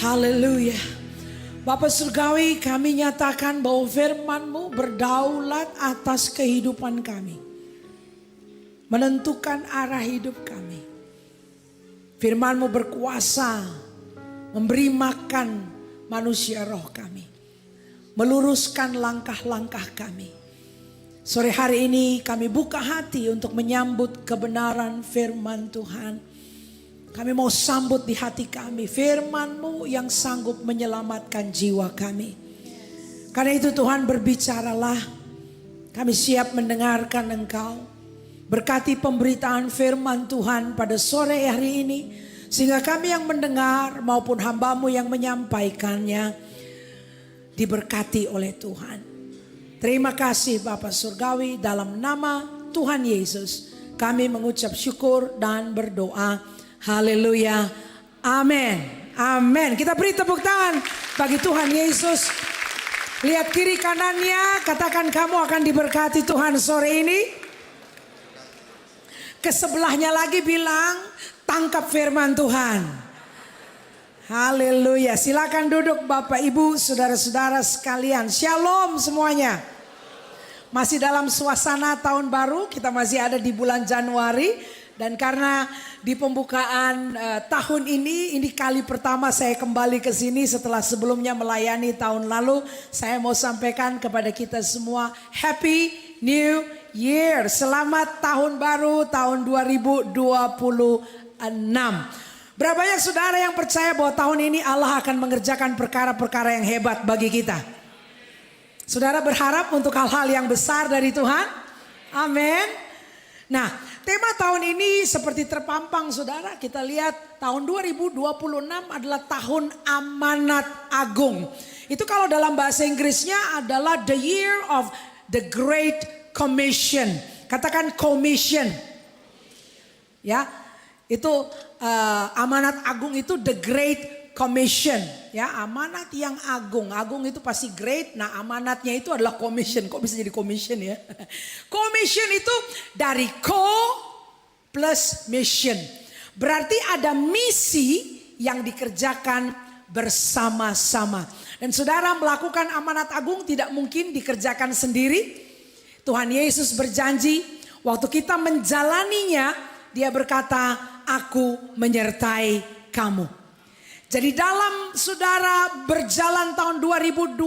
Haleluya. Bapa Surgawi, kami nyatakan bahwa firman-Mu berdaulat atas kehidupan kami. Menentukan arah hidup kami. Firman-Mu berkuasa memberi makan manusia roh kami. Meluruskan langkah-langkah kami. Sore hari ini kami buka hati untuk menyambut kebenaran firman Tuhan. Kami mau sambut di hati kami firman-Mu yang sanggup menyelamatkan jiwa kami. Karena itu Tuhan, berbicaralah. Kami siap mendengarkan Engkau. Berkati pemberitaan firman Tuhan pada sore hari ini. Sehingga kami yang mendengar maupun hamba-Mu yang menyampaikannya diberkati oleh Tuhan. Terima kasih Bapa Surgawi, dalam nama Tuhan Yesus kami mengucap syukur dan berdoa. Haleluya. Amin. Amin. Kita beri tepuk tangan bagi Tuhan Yesus. Lihat kiri kanannya, katakan kamu akan diberkati Tuhan sore ini. Kesebelahnya lagi bilang, tangkap firman Tuhan. Haleluya. Silakan duduk Bapak Ibu, saudara-saudara sekalian. Shalom semuanya. Masih dalam suasana tahun baru, kita masih ada di bulan Januari. Dan karena di pembukaan tahun ini kali pertama saya kembali ke sini setelah sebelumnya melayani tahun lalu. Saya mau sampaikan kepada kita semua Happy New Year. Selamat tahun baru tahun 2026. Berapa banyak saudara yang percaya bahwa tahun ini Allah akan mengerjakan perkara-perkara yang hebat bagi kita? Saudara berharap untuk hal-hal yang besar dari Tuhan? Amin. Nah, tema tahun ini seperti terpampang saudara. Kita lihat tahun 2026 adalah tahun amanat agung. Itu kalau dalam bahasa Inggrisnya adalah the year of the Great Commission. Katakan commission. Ya, itu amanat agung itu the Great Commission. Ya, amanat yang agung. Agung itu pasti great. Nah, amanatnya itu adalah commission. Kok bisa jadi commission ya? Commission itu dari co plus mission. Berarti ada misi yang dikerjakan bersama-sama. Dan saudara, melakukan amanat agung tidak mungkin dikerjakan sendiri. Tuhan Yesus berjanji waktu kita menjalaninya, Dia berkata, aku menyertai kamu. Jadi dalam saudara berjalan tahun 2026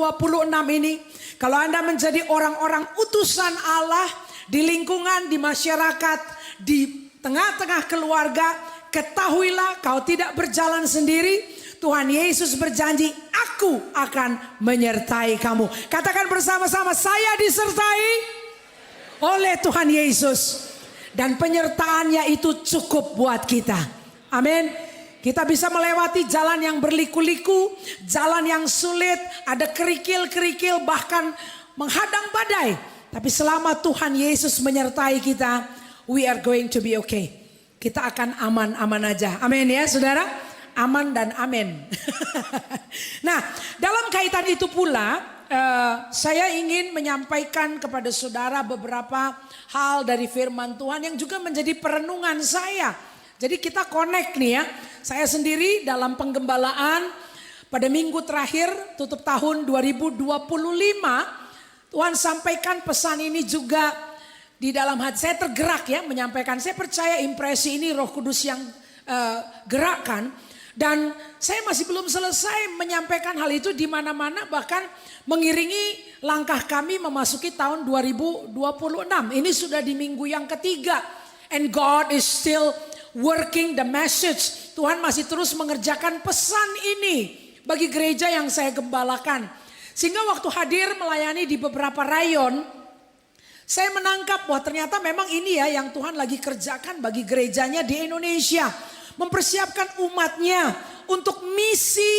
ini, kalau Anda menjadi orang-orang utusan Allah di lingkungan, di masyarakat, di tengah-tengah keluarga, ketahuilah kau tidak berjalan sendiri. Tuhan Yesus berjanji, aku akan menyertai kamu. Katakan bersama-sama, saya disertai oleh Tuhan Yesus. Dan penyertaannya itu cukup buat kita. Amin. Kita bisa melewati jalan yang berliku-liku, jalan yang sulit, ada kerikil-kerikil, bahkan menghadang badai. Tapi selama Tuhan Yesus menyertai kita, we are going to be okay. Kita akan aman-aman aja. Amin ya saudara? Aman dan amin. Nah, dalam kaitan itu pula, saya ingin menyampaikan kepada saudara beberapa hal dari firman Tuhan yang juga menjadi perenungan saya. Jadi kita connect nih ya. Saya sendiri dalam penggembalaan pada minggu terakhir tutup tahun 2025. Tuhan sampaikan pesan ini juga di dalam hati. Saya tergerak ya menyampaikan. Saya percaya impresi ini Roh Kudus yang gerakkan. Dan saya masih belum selesai menyampaikan hal itu di mana-mana. Bahkan mengiringi langkah kami memasuki tahun 2026. Ini sudah di minggu yang ketiga. And God is still working the message. Tuhan masih terus mengerjakan pesan ini bagi gereja yang saya gembalakan. Sehingga waktu hadir melayani di beberapa rayon, saya menangkap wah ternyata memang ini ya yang Tuhan lagi kerjakan bagi gerejanya di Indonesia. Mempersiapkan umatnya untuk misi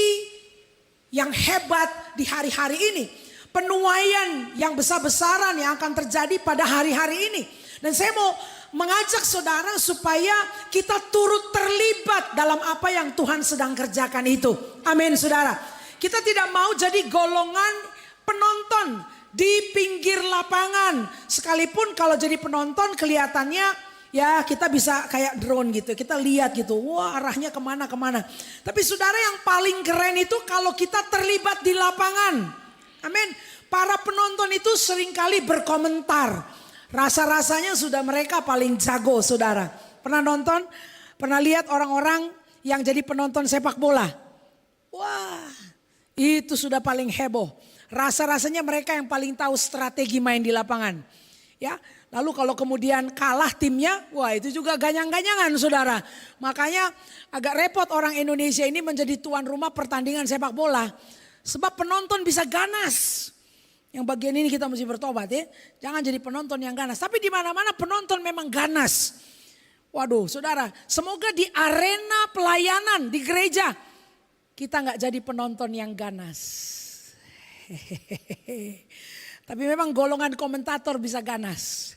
yang hebat di hari-hari ini. Penuaian yang besar-besaran yang akan terjadi pada hari-hari ini. Dan saya mau mengajak saudara supaya kita turut terlibat dalam apa yang Tuhan sedang kerjakan itu. Amin saudara. Kita tidak mau jadi golongan penonton di pinggir lapangan. Sekalipun kalau jadi penonton kelihatannya ya kita bisa kayak drone gitu. Kita lihat gitu, wah arahnya kemana-kemana. Tapi saudara yang paling keren itu kalau kita terlibat di lapangan. Amin. Para penonton itu seringkali berkomentar. Rasa-rasanya sudah mereka paling jago saudara. Pernah nonton? Pernah lihat orang-orang yang jadi penonton sepak bola? Wah itu sudah paling heboh. Rasa-rasanya mereka yang paling tahu strategi main di lapangan. Ya, lalu kalau kemudian kalah timnya, wah itu juga ganyang-ganyangan saudara. Makanya agak repot orang Indonesia ini menjadi tuan rumah pertandingan sepak bola. Sebab penonton bisa ganas. Yang bagian ini kita mesti bertobat ya. Jangan jadi penonton yang ganas. Tapi di mana-mana penonton memang ganas. Waduh saudara, semoga di arena pelayanan di gereja kita nggak jadi penonton yang ganas. Tapi memang golongan komentator bisa ganas.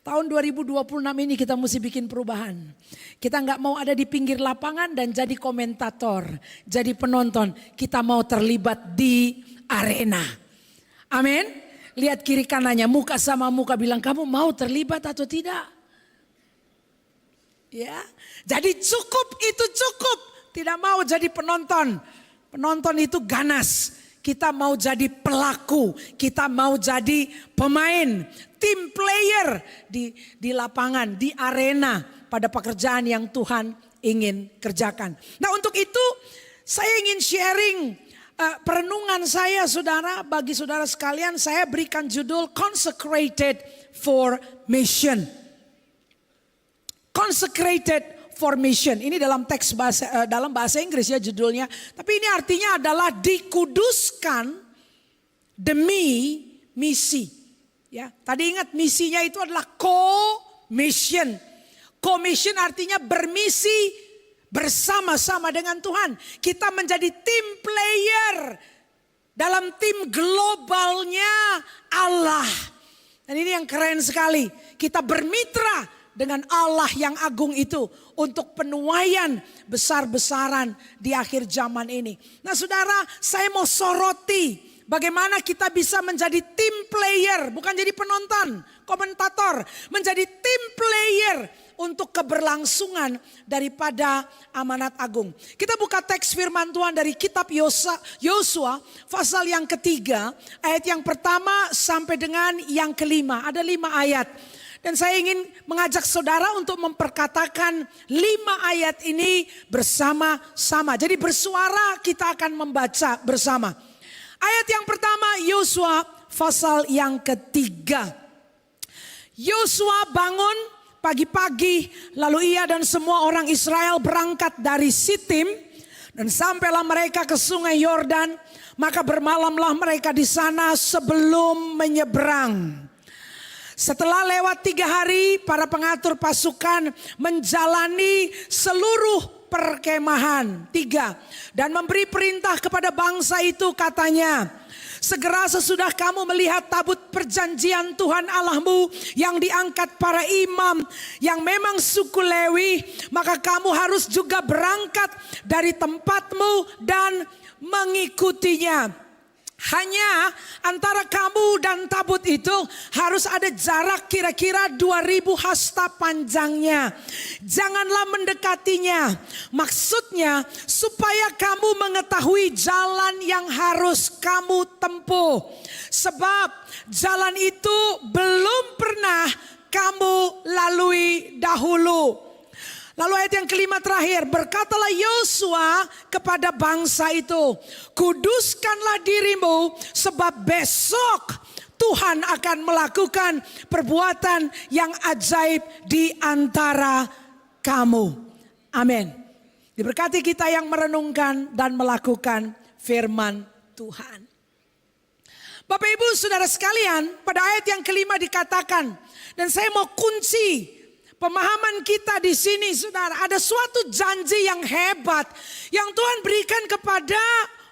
Tahun 2026 ini kita mesti bikin perubahan. Kita nggak mau ada di pinggir lapangan dan jadi komentator, jadi penonton. Kita mau terlibat di arena. Amin. Lihat kiri kanannya, muka sama muka bilang kamu mau terlibat atau tidak? Ya, jadi cukup itu cukup. Tidak mau jadi penonton. Penonton itu ganas. Kita mau jadi pelaku. Kita mau jadi pemain. Team player di lapangan, di arena. Pada pekerjaan yang Tuhan ingin kerjakan. Nah untuk itu saya ingin sharing perenungan saya saudara. Bagi saudara sekalian saya berikan judul Consecrated for Mission. Consecrated for mission. Ini dalam teks dalam bahasa Inggris ya judulnya. Tapi ini artinya adalah dikuduskan demi misi. Ya, tadi ingat misinya itu adalah co-mission. Co-mission artinya bermisi bersama-sama dengan Tuhan. Kita menjadi team player dalam tim globalnya Allah. Dan ini yang keren sekali. Kita bermitra dengan Allah yang agung itu untuk penuaian besar-besaran di akhir zaman ini. Nah saudara, saya mau soroti bagaimana kita bisa menjadi team player, bukan jadi penonton, komentator, menjadi team player untuk keberlangsungan daripada amanat agung. Kita buka teks firman Tuhan dari kitab Yosua pasal yang ketiga, ayat yang pertama sampai dengan yang kelima. Ada 5 ayat. Dan saya ingin mengajak saudara untuk memperkatakan 5 ayat ini bersama-sama. Jadi bersuara kita akan membaca bersama. Ayat yang pertama Yosua pasal yang ketiga. Yosua bangun pagi-pagi lalu ia dan semua orang Israel berangkat dari Sitim. Dan sampailah mereka ke sungai Yordan. Maka bermalamlah mereka di sana sebelum menyeberang. Setelah lewat 3 hari, para pengatur pasukan menjalani seluruh perkemahan. 3. Dan memberi perintah kepada bangsa itu katanya, segera sesudah kamu melihat tabut perjanjian Tuhan Allahmu yang diangkat para imam yang memang suku Lewi, maka kamu harus juga berangkat dari tempatmu dan mengikutinya. Hanya antara kamu dan tabut itu harus ada jarak kira-kira 2000 hasta panjangnya. Janganlah mendekatinya. Maksudnya supaya kamu mengetahui jalan yang harus kamu tempuh. Sebab jalan itu belum pernah kamu lalui dahulu. Lalu ayat yang kelima terakhir, berkatalah Yosua kepada bangsa itu, kuduskanlah dirimu sebab besok Tuhan akan melakukan perbuatan yang ajaib di antara kamu. Amin. Diberkati kita yang merenungkan dan melakukan firman Tuhan. Bapak Ibu Saudara sekalian, pada ayat yang kelima dikatakan, dan saya mau kunci pemahaman kita di sini saudara, ada suatu janji yang hebat yang Tuhan berikan kepada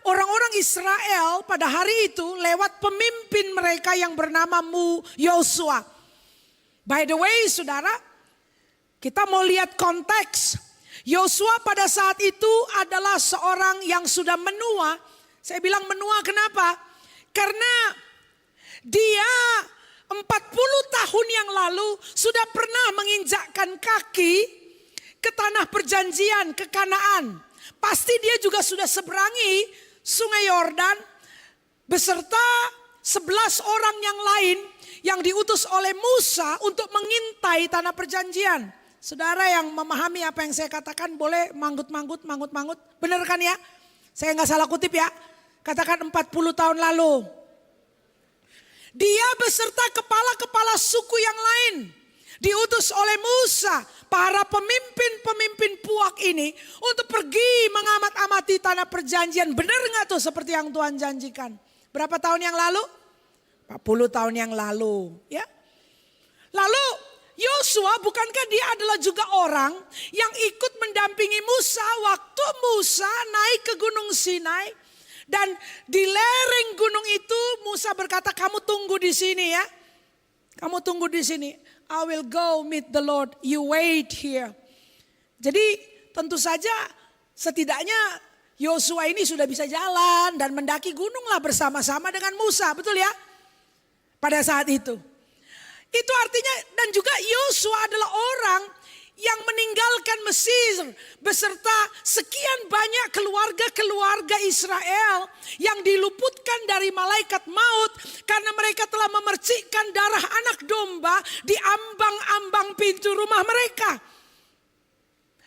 orang-orang Israel pada hari itu lewat pemimpin mereka yang bernama Yosua. By the way saudara, kita mau lihat konteks. Yosua pada saat itu adalah seorang yang sudah menua. Saya bilang menua kenapa? Karena dia 40 tahun yang lalu sudah pernah menginjakkan kaki ke tanah perjanjian, ke Kanaan. Pasti dia juga sudah seberangi sungai Yordan beserta 11 orang yang lain yang diutus oleh Musa untuk mengintai tanah perjanjian. Saudara yang memahami apa yang saya katakan boleh manggut-manggut. Benar kan ya? Saya nggak salah kutip ya. Katakan 40 tahun lalu. Dia beserta kepala-kepala suku yang lain diutus oleh Musa, para pemimpin-pemimpin puak ini untuk pergi mengamat-amati tanah perjanjian. Benar nggak tuh seperti yang Tuhan janjikan? Berapa tahun yang lalu? 40 tahun yang lalu, ya. Lalu Yosua, bukankah dia adalah juga orang yang ikut mendampingi Musa waktu Musa naik ke Gunung Sinai? Dan di lereng gunung itu Musa berkata, kamu tunggu di sini ya. Kamu tunggu di sini. I will go meet the Lord. You wait here. Jadi tentu saja setidaknya Yosua ini sudah bisa jalan dan mendaki gunung lah bersama-sama dengan Musa. Betul ya? Pada saat itu. Itu artinya dan juga Yosua adalah orang yang meninggalkan Mesir beserta sekian banyak keluarga-keluarga Israel yang diluputkan dari malaikat maut karena mereka telah memercikkan darah anak domba di ambang-ambang pintu rumah mereka.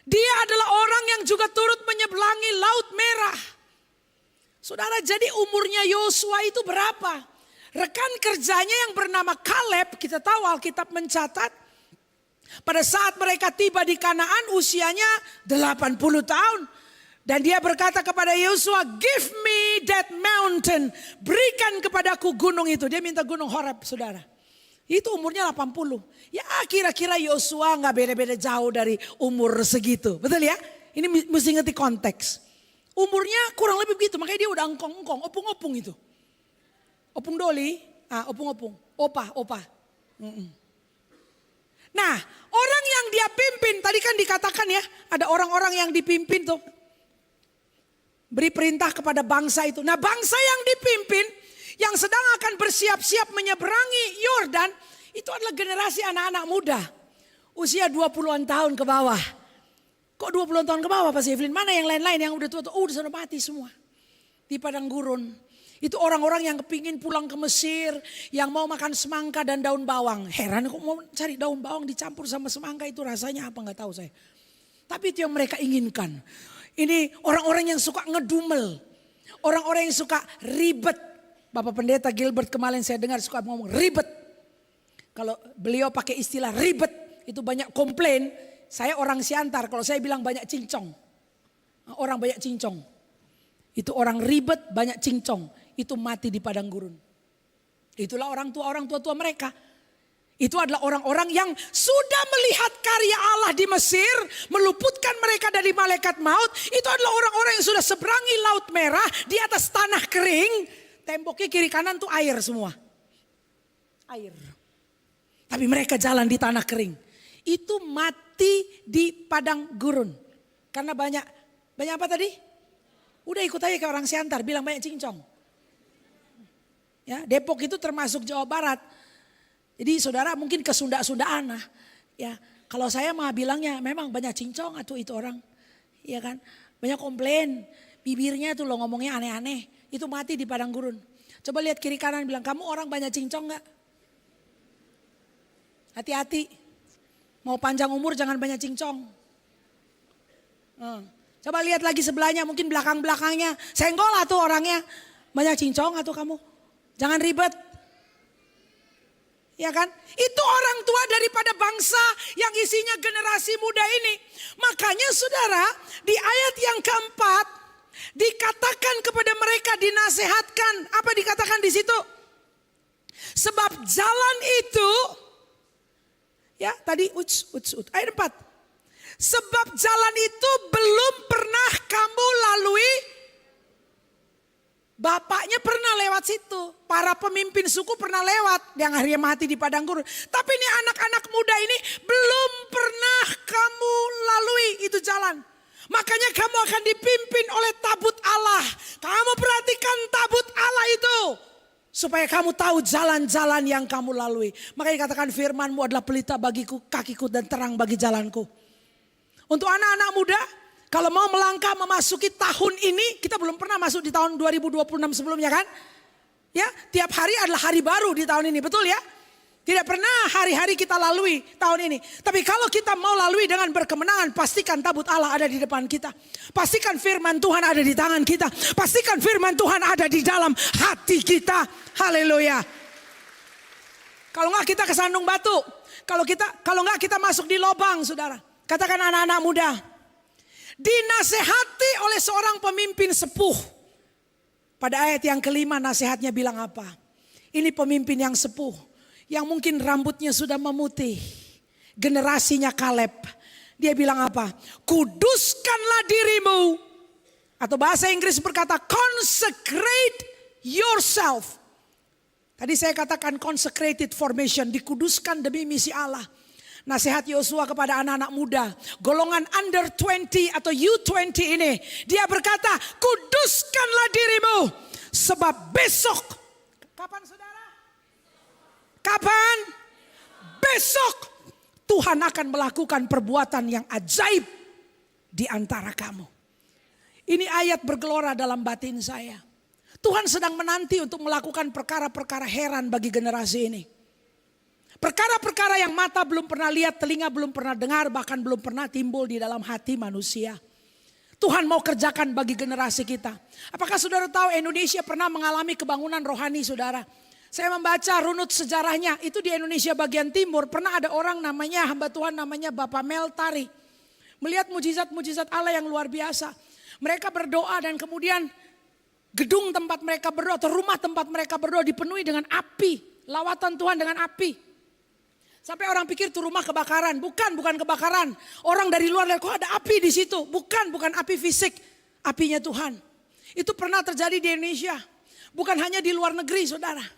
Dia adalah orang yang juga turut menyeberangi Laut Merah. Saudara, jadi umurnya Yosua itu berapa? Rekan kerjanya yang bernama Kaleb, kita tahu Alkitab mencatat pada saat mereka tiba di Kanaan usianya 80 tahun. Dan dia berkata kepada Yosua, give me that mountain. Berikan kepadaku gunung itu. Dia minta gunung Horeb, saudara. Itu umurnya 80. Ya kira-kira Yosua gak beda-beda jauh dari umur segitu. Betul ya? Ini mesti ngerti konteks. Umurnya kurang lebih begitu. Makanya dia udah engkong-engkong, opung-opung itu. Opung doli, opung-opung. Opa. Nah, orang yang dia pimpin, tadi kan dikatakan ya, ada orang-orang yang dipimpin tuh. Beri perintah kepada bangsa itu. Nah, bangsa yang dipimpin, yang sedang akan bersiap-siap menyeberangi Yordan, itu adalah generasi anak-anak muda. Usia 20-an tahun ke bawah. Kok 20-an tahun ke bawah Pak Evelyn? Mana yang lain-lain yang udah tua-tua? Udah sudah mati semua. Di padang gurun. Itu orang-orang yang kepingin pulang ke Mesir, yang mau makan semangka dan daun bawang. Heran kok mau cari daun bawang dicampur sama semangka itu rasanya apa nggak tahu saya. Tapi itu yang mereka inginkan. Ini orang-orang yang suka ngedumel. Orang-orang yang suka ribet. Bapak Pendeta Gilbert kemarin saya dengar suka ngomong ribet. Kalau beliau pakai istilah ribet, itu banyak komplain. Saya orang Siantar, kalau saya bilang banyak cincong. Orang banyak cincong. Itu orang ribet, banyak cincong. Itu mati di padang gurun. Itulah orang tua mereka. Itu adalah orang-orang yang sudah melihat karya Allah di Mesir. Meluputkan mereka dari malaikat maut. Itu adalah orang-orang yang sudah seberangi Laut Merah. Di atas tanah kering. Temboknya kiri kanan tuh air semua. Air. Tapi mereka jalan di tanah kering. Itu mati di padang gurun. Karena banyak apa tadi? Udah ikut aja kayak orang Siantar, bilang banyak cincong. Ya, Depok itu termasuk Jawa Barat. Jadi saudara mungkin ke Sunda-Sundaan lah. Ya, kalau saya mah bilangnya memang banyak cincong atau itu orang. Ya kan? Banyak komplain. Bibirnya tuh lo ngomongnya aneh-aneh. Itu mati di padang gurun. Coba lihat kiri kanan bilang, kamu orang banyak cincong gak? Hati-hati. Mau panjang umur jangan banyak cincong. Coba lihat lagi sebelahnya, mungkin belakang-belakangnya. Senggol lah tuh orangnya. Banyak cincong atau kamu? Jangan ribet. Ya kan? Itu orang tua daripada bangsa yang isinya generasi muda ini. Makanya saudara, di ayat yang keempat dikatakan kepada mereka, dinasehatkan. Apa dikatakan di situ? Sebab jalan itu, ya tadi ayat 4. Sebab jalan itu belum pernah kamu lalui. Bapaknya pernah lewat situ. Para pemimpin suku pernah lewat. Yang akhirnya mati di padang gurun. Tapi ini anak-anak muda ini belum pernah kamu lalui itu jalan. Makanya kamu akan dipimpin oleh tabut Allah. Kamu perhatikan tabut Allah itu. Supaya kamu tahu jalan-jalan yang kamu lalui. Makanya dikatakan firman-Mu adalah pelita bagiku, kakiku dan terang bagi jalanku. Untuk anak-anak muda, kalau mau melangkah memasuki tahun ini, kita belum pernah masuk di tahun 2026 sebelumnya kan? Ya, tiap hari adalah hari baru di tahun ini, betul ya? Tidak pernah hari-hari kita lalui tahun ini. Tapi kalau kita mau lalui dengan berkemenangan, pastikan tabut Allah ada di depan kita. Pastikan firman Tuhan ada di tangan kita. Pastikan firman Tuhan ada di dalam hati kita. Haleluya. Kalau enggak kita kesandung batu. Kalau enggak kita masuk di lubang, saudara. Katakan anak-anak muda. Dinasehati oleh seorang pemimpin sepuh. Pada ayat yang kelima nasihatnya bilang apa? Ini pemimpin yang sepuh. Yang mungkin rambutnya sudah memutih. Generasinya Kaleb. Dia bilang apa? Kuduskanlah dirimu. Atau bahasa Inggris berkata consecrate yourself. Tadi saya katakan consecrated formation. Dikuduskan demi misi Allah. Nasihat Yosua kepada anak-anak muda. Golongan under 20 atau U20 ini. Dia berkata kuduskanlah dirimu. Sebab besok. Kapan saudara? Kapan? Besok Tuhan akan melakukan perbuatan yang ajaib di antara kamu. Ini ayat bergelora dalam batin saya. Tuhan sedang menanti untuk melakukan perkara-perkara heran bagi generasi ini. Perkara-perkara yang mata belum pernah lihat, telinga belum pernah dengar, bahkan belum pernah timbul di dalam hati manusia. Tuhan mau kerjakan bagi generasi kita. Apakah saudara tahu Indonesia pernah mengalami kebangunan rohani saudara? Saya membaca runut sejarahnya, itu di Indonesia bagian timur. Pernah ada orang namanya, hamba Tuhan namanya Bapak Meltari. Melihat mujizat-mujizat Allah yang luar biasa. Mereka berdoa dan kemudian gedung tempat mereka berdoa atau rumah tempat mereka berdoa dipenuhi dengan api. Lawatan Tuhan dengan api. Sampai orang pikir itu rumah kebakaran. Bukan kebakaran. Orang dari luar lihat kok ada api di situ. Bukan api fisik. Apinya Tuhan. Itu pernah terjadi di Indonesia. Bukan hanya di luar negeri saudara.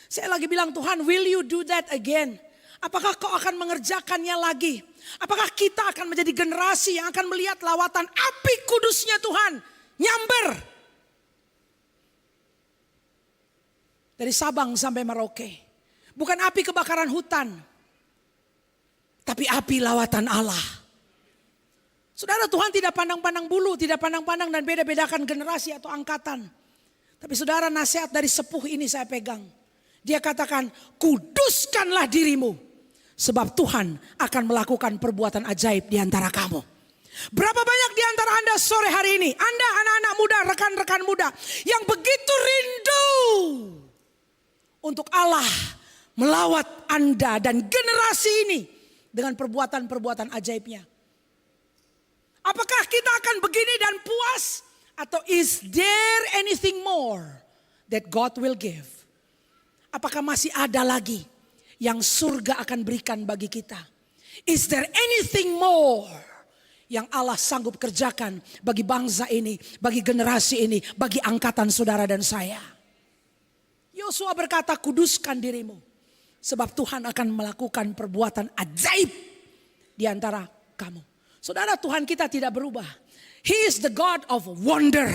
Saya lagi bilang Tuhan, will you do that again? Apakah kau akan mengerjakannya lagi? Apakah kita akan menjadi generasi yang akan melihat lawatan api kudusnya Tuhan nyamber dari Sabang sampai Merauke? Bukan api kebakaran hutan, tapi api lawatan Allah. Saudara, Tuhan tidak pandang-pandang bulu, tidak pandang-pandang dan beda-bedakan generasi atau angkatan. Tapi saudara, nasihat dari sepuh ini saya pegang. Dia katakan, kuduskanlah dirimu. Sebab Tuhan akan melakukan perbuatan ajaib di antara kamu. Berapa banyak di antara Anda sore hari ini, Anda anak-anak muda, rekan-rekan muda, yang begitu rindu untuk Allah melawat Anda dan generasi ini dengan perbuatan-perbuatan ajaibnya. Apakah kita akan begini dan puas? Atau is there anything more that God will give? Apakah masih ada lagi yang surga akan berikan bagi kita? Is there anything more yang Allah sanggup kerjakan bagi bangsa ini, bagi generasi ini, bagi angkatan saudara dan saya? Yosua berkata, kuduskan dirimu. Sebab Tuhan akan melakukan perbuatan ajaib di antara kamu. Saudara, Tuhan kita tidak berubah. He is the God of wonder.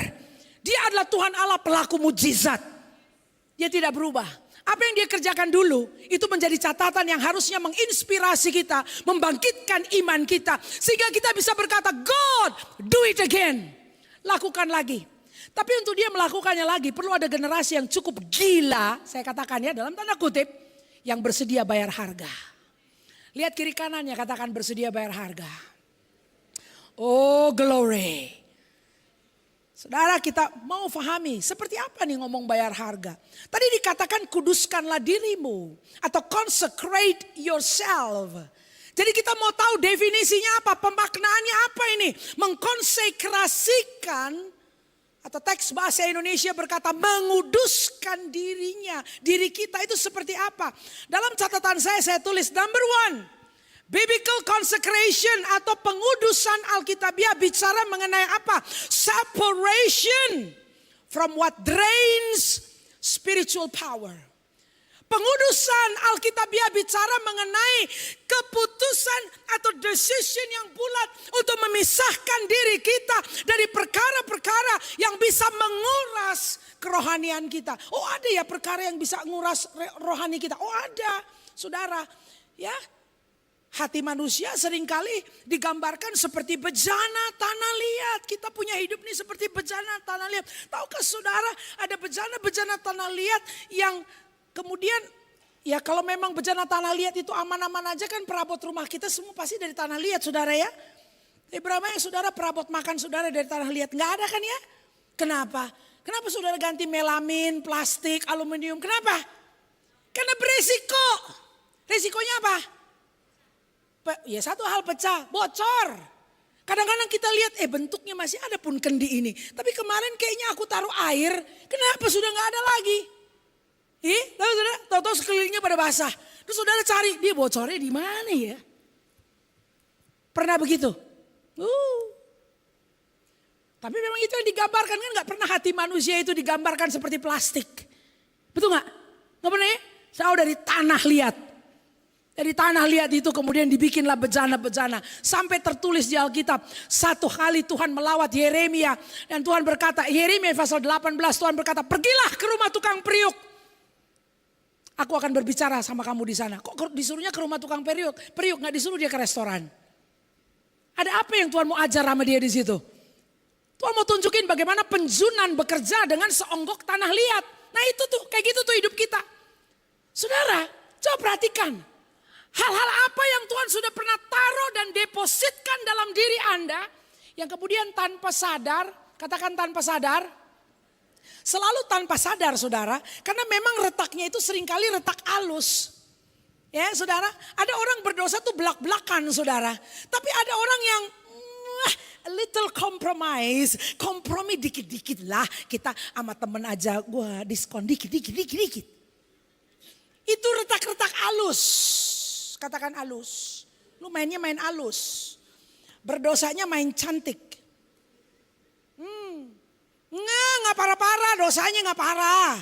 Dia adalah Tuhan Allah pelaku mujizat. Dia tidak berubah. Apa yang dia kerjakan dulu itu menjadi catatan yang harusnya menginspirasi kita, membangkitkan iman kita. Sehingga kita bisa berkata, God, do it again. Lakukan lagi. Tapi untuk dia melakukannya lagi perlu ada generasi yang cukup gila, saya katakan ya dalam tanda kutip, yang bersedia bayar harga. Lihat kiri kanannya, katakan bersedia bayar harga. Oh glory. Saudara, kita mau fahami seperti apa nih ngomong bayar harga. Tadi dikatakan kuduskanlah dirimu atau consecrate yourself. Jadi kita mau tahu definisinya apa, pemaknaannya apa ini. Mengkonsekrasikan atau teks bahasa Indonesia berkata menguduskan dirinya. Diri kita itu seperti apa. Dalam catatan saya tulis number one. Biblical consecration atau pengudusan Alkitabiah bicara mengenai apa? Separation from what drains spiritual power. Pengudusan Alkitabiah bicara mengenai keputusan atau decision yang bulat untuk memisahkan diri kita dari perkara-perkara yang bisa menguras kerohanian kita. Oh ada ya perkara yang bisa nguras rohani kita. Oh ada, saudara. Ya, hati manusia seringkali digambarkan seperti bejana tanah liat. Kita punya hidup ini seperti bejana tanah liat. Tahukah saudara ada bejana-bejana tanah liat yang kemudian, ya kalau memang bejana tanah liat itu aman-aman aja kan, perabot rumah kita semua pasti dari tanah liat saudara ya. Berapa yang saudara perabot makan saudara dari tanah liat? Nggak ada kan ya? Kenapa? Kenapa saudara ganti melamin, plastik, aluminium? Kenapa? Karena beresiko. Resikonya apa? Ya satu hal pecah, bocor. Kadang-kadang kita lihat bentuknya masih ada pun kendi ini. Tapi kemarin kayaknya aku taruh air, kenapa sudah nggak ada lagi? Tahu saudara? Tahu-tahu sekelilingnya pada basah. Terus saudara cari, dia bocornya di mana ya? Pernah begitu? Tapi memang itu yang digambarkan kan, nggak pernah hati manusia itu digambarkan seperti plastik. Betul nggak? Nggak pernah ya? Jauh dari tanah liat. Dari tanah liat itu kemudian dibikinlah bejana-bejana. Sampai tertulis di Alkitab. Satu kali Tuhan melawat Yeremia. Dan Tuhan berkata, Yeremia pasal 18, Tuhan berkata, pergilah ke rumah tukang periuk. Aku akan berbicara sama kamu di sana. Kok disuruhnya ke rumah tukang periuk? Periuk, nggak disuruh dia ke restoran. Ada apa yang Tuhan mau ajar sama dia di situ? Tuhan mau tunjukin bagaimana penjunan bekerja dengan seonggok tanah liat. Nah itu tuh, kayak gitu tuh hidup kita. Saudara, coba perhatikan. Hal-hal apa yang Tuhan sudah pernah taruh dan depositkan dalam diri Anda. Yang kemudian tanpa sadar, katakan tanpa sadar. Selalu tanpa sadar saudara. Karena memang retaknya itu seringkali retak halus. Ya saudara, ada orang berdosa tuh belak-belakan saudara. Tapi ada orang yang a little compromise. Kompromi dikit-dikit lah. Kita sama temen aja, gua diskon dikit. Itu retak-retak halus. Katakan halus. Lu mainnya main halus. Berdosanya main cantik. Nggak parah-parah, dosanya nggak parah.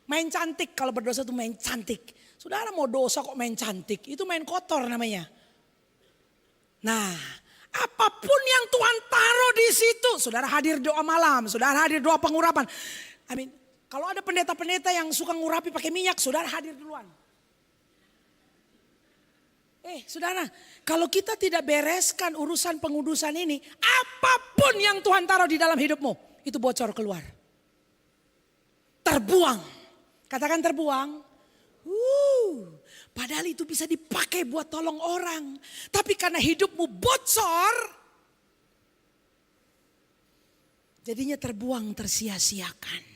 Main cantik, kalau berdosa tuh main cantik. Saudara mau dosa kok main cantik, itu main kotor namanya. Nah, apapun yang Tuhan taruh di situ, saudara hadir doa malam, saudara hadir doa pengurapan. Kalau ada pendeta-pendeta yang suka ngurapi pakai minyak, saudara hadir duluan. Saudara, kalau kita tidak bereskan urusan pengudusan ini, apapun yang Tuhan taruh di dalam hidupmu, itu bocor keluar. Terbuang. Katakan terbuang. Padahal itu bisa dipakai buat tolong orang. Tapi karena hidupmu bocor, jadinya terbuang, tersia-siakan.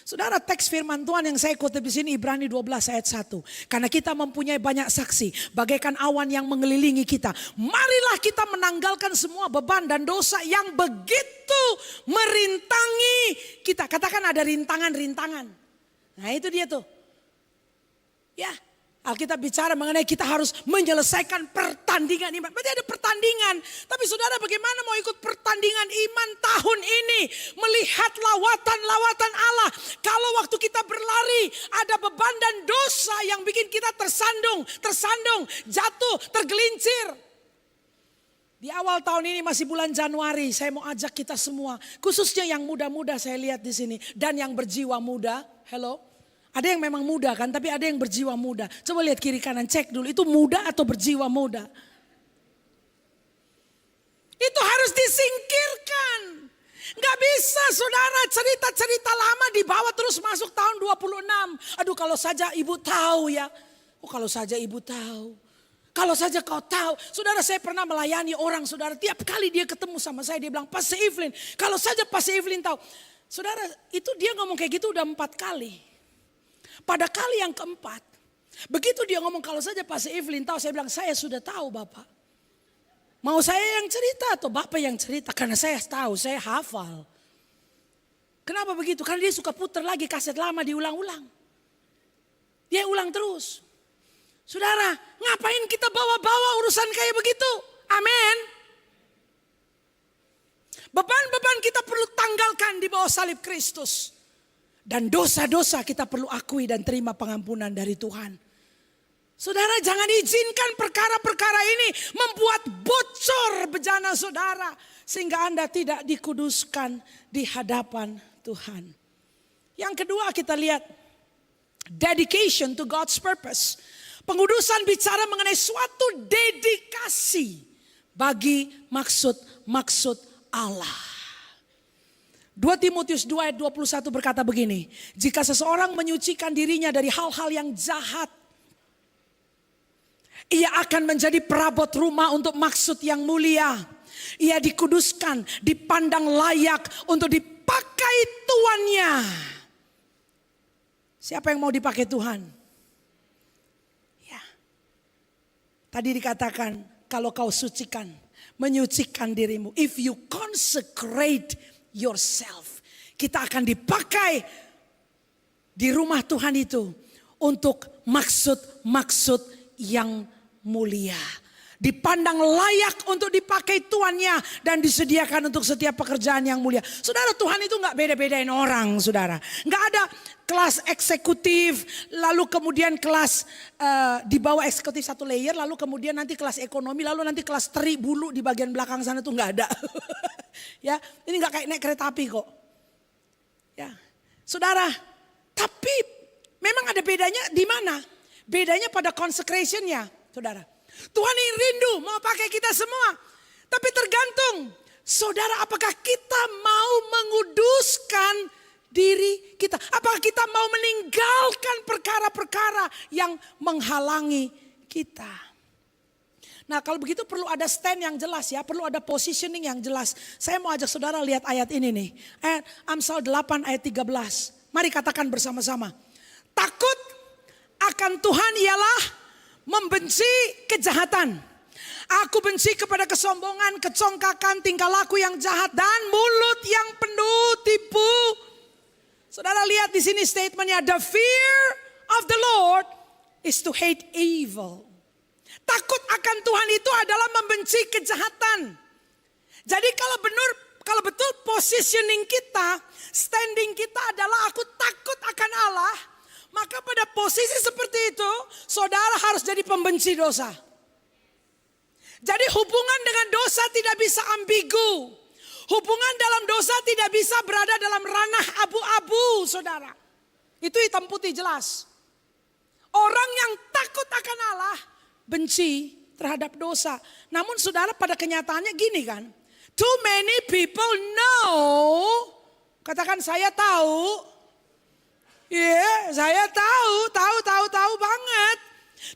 Saudara, teks firman Tuhan yang saya kutip di sini Ibrani 12 ayat 1. Karena kita mempunyai banyak saksi, bagaikan awan yang mengelilingi kita. Marilah kita menanggalkan semua beban dan dosa yang begitu merintangi kita. Katakan ada rintangan-rintangan. Nah itu dia tuh. Ya, Alkitab bicara mengenai kita harus menyelesaikan pertandingan iman. Berarti ada pertandingan. Tapi saudara bagaimana mau ikut pertandingan iman tahun ini? Melihat lawatan-lawatan Allah. Kalau waktu kita berlari ada beban dan dosa yang bikin kita tersandung, jatuh, tergelincir. Di awal tahun ini masih bulan Januari, saya mau ajak kita semua. Khususnya yang muda-muda saya lihat di sini. Dan yang berjiwa muda, hello. Ada yang memang muda kan, tapi ada yang berjiwa muda. Coba lihat kiri kanan, cek dulu itu muda atau berjiwa muda. Itu harus disingkirkan. Gak bisa saudara cerita-cerita lama dibawa terus masuk tahun 26. Aduh kalau saja ibu tahu ya. Oh kalau saja ibu tahu. Kalau saja kau tahu. Saudara saya pernah melayani orang saudara. Tiap kali dia ketemu sama saya dia bilang Pastor Evelyn. Kalau saja Pastor Evelyn tahu. Saudara itu dia ngomong kayak gitu udah 4 kali. Pada kali yang keempat, begitu dia ngomong kalau saja Pastor Evelyn tahu, saya bilang saya sudah tahu Bapak. Mau saya yang cerita atau Bapak yang cerita? Karena saya tahu, saya hafal. Kenapa begitu? Karena dia suka putar lagi kaset lama diulang-ulang. Dia ulang terus. Saudara, ngapain kita bawa-bawa urusan kayak begitu? Amin. Beban-beban kita perlu tanggalkan di bawah salib Kristus. Dan dosa-dosa kita perlu akui dan terima pengampunan dari Tuhan. Saudara jangan izinkan perkara-perkara ini membuat bocor bejana saudara. Sehingga Anda tidak dikuduskan di hadapan Tuhan. Yang kedua kita lihat dedication to God's purpose. Pengudusan bicara mengenai suatu dedikasi bagi maksud-maksud Allah. 2 Timotius 2 ayat 21 berkata begini. Jika seseorang menyucikan dirinya dari hal-hal yang jahat, ia akan menjadi perabot rumah untuk maksud yang mulia. Ia dikuduskan, dipandang layak untuk dipakai tuannya. Siapa yang mau dipakai Tuhan? Ya. Tadi dikatakan kalau kau sucikan, menyucikan dirimu. If you consecrate yourself. Kita akan dipakai di rumah Tuhan itu untuk maksud-maksud yang mulia. Dipandang layak untuk dipakai tuannya dan disediakan untuk setiap pekerjaan yang mulia. Saudara, Tuhan itu gak beda-bedain orang, saudara. Gak ada kelas eksekutif, lalu kemudian kelas di bawah eksekutif satu layer, lalu kemudian nanti kelas ekonomi, lalu nanti kelas teri bulu di bagian belakang sana tuh gak ada. Ya, ini gak kayak naik kereta api kok. Ya, saudara, tapi memang ada bedanya di mana? Bedanya pada consecration-nya, saudara. Tuhan ini rindu mau pakai kita semua. Tapi tergantung, saudara, apakah kita mau menguduskan diri kita? Apakah kita mau meninggalkan perkara-perkara yang menghalangi kita? Nah, kalau begitu perlu ada stand yang jelas ya, perlu ada positioning yang jelas. Saya mau ajak saudara lihat ayat ini nih. Ayat Amsal 8 ayat 13. Mari katakan bersama-sama. Takut akan Tuhan ialah membenci kejahatan. Aku benci kepada kesombongan, kecongkakan, tingkah laku yang jahat dan mulut yang penuh tipu. Saudara lihat di sini statementnya, the fear of the Lord is to hate evil. Takut akan Tuhan itu adalah membenci kejahatan. Jadi kalau betul positioning kita, standing kita adalah aku takut akan Allah, maka pada posisi seperti itu, saudara harus jadi pembenci dosa. Jadi hubungan dengan dosa tidak bisa ambigu. Hubungan dalam dosa tidak bisa berada dalam ranah abu-abu, saudara. Itu hitam putih jelas. Orang yang takut akan Allah, benci terhadap dosa. Namun saudara, pada kenyataannya gini kan. Too many people know. Katakan saya tahu. Yeah, saya tahu banget.